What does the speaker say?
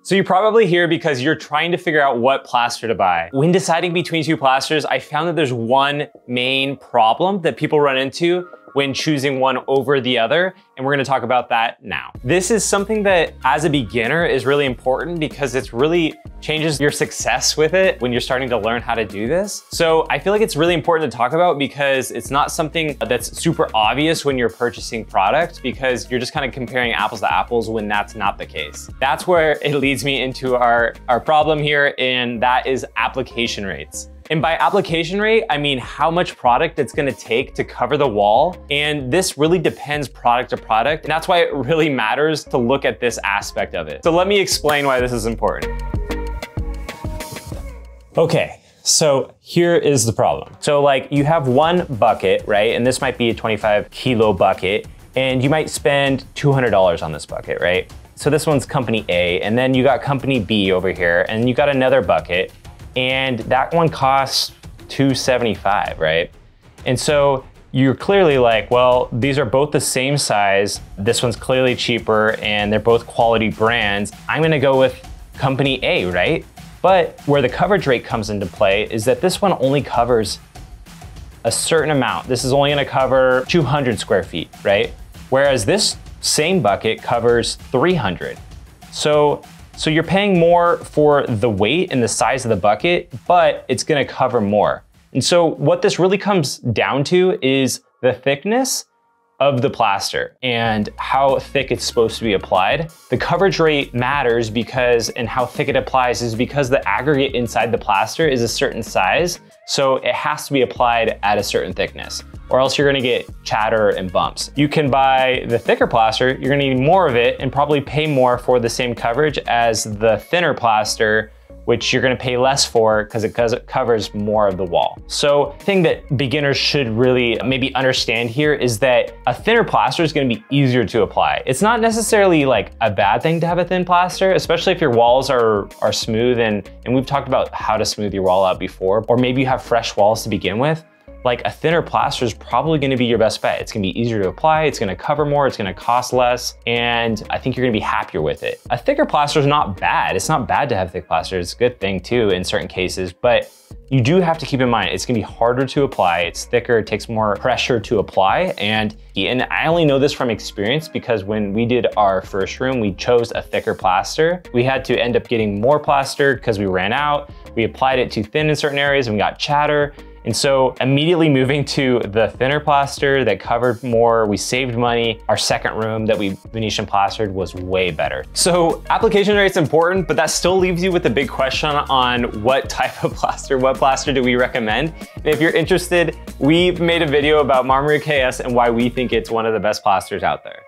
So you're probably here because you're trying to figure out what plaster to buy. When deciding between two plasters, I found that there's one main problem that people run into when choosing one over the other, and we're gonna talk about that now. This is something that, as a beginner, is really important because it's really changes your success with it when you're starting to learn how to do this. So I feel like it's really important to talk about because it's not something that's super obvious when you're purchasing product, because you're just kind of comparing apples to apples when that's not the case. That's where it leads me into our problem here, and that is application rates. And by application rate, I mean how much product it's gonna take to cover the wall. And this really depends product to product. And that's why it really matters to look at this aspect of it. So let me explain why this is important. Okay, so here is the problem. So like you have one bucket, right? And this might be a 25 kilo bucket, and you might spend $200 on this bucket, right? So this one's company A, and then you got company B over here, and you got another bucket, and that one costs $275, right? And so you're clearly like, well, these are both the same size. This one's clearly cheaper and they're both quality brands. I'm gonna go with company A, right? But where the coverage rate comes into play is that this one only covers a certain amount. This is only gonna cover 200 square feet, right? Whereas this same bucket covers 300. So you're paying more for the weight and the size of the bucket, but it's gonna cover more. And so what this really comes down to is the thickness of the plaster and how thick it's supposed to be applied. The coverage rate matters because, and how thick it applies is because the aggregate inside the plaster is a certain size, so it has to be applied at a certain thickness, or else you're gonna get chatter and bumps. You can buy the thicker plaster, you're gonna need more of it and probably pay more for the same coverage as the thinner plaster, which you're gonna pay less for because it covers more of the wall. So the thing that beginners should really maybe understand here is that a thinner plaster is gonna be easier to apply. It's not necessarily like a bad thing to have a thin plaster, especially if your walls are smooth, and we've talked about how to smooth your wall out before, or maybe you have fresh walls to begin with. Like a thinner plaster is probably gonna be your best bet. It's gonna be easier to apply, it's gonna cover more, it's gonna cost less, and I think you're gonna be happier with it. A thicker plaster is not bad. It's not bad to have thick plaster. It's a good thing too in certain cases, but you do have to keep in mind, it's gonna be harder to apply, it's thicker, it takes more pressure to apply, and I only know this from experience because when we did our first room, we chose a thicker plaster. We had to end up getting more plaster because we ran out. We applied it too thin in certain areas and we got chatter. And so immediately moving to the thinner plaster that covered more, we saved money. Our second room that we Venetian plastered was way better. So application rate's important, but that still leaves you with the big question on what type of plaster, what plaster do we recommend? And if you're interested, we've made a video about Marmara KS and why we think it's one of the best plasters out there.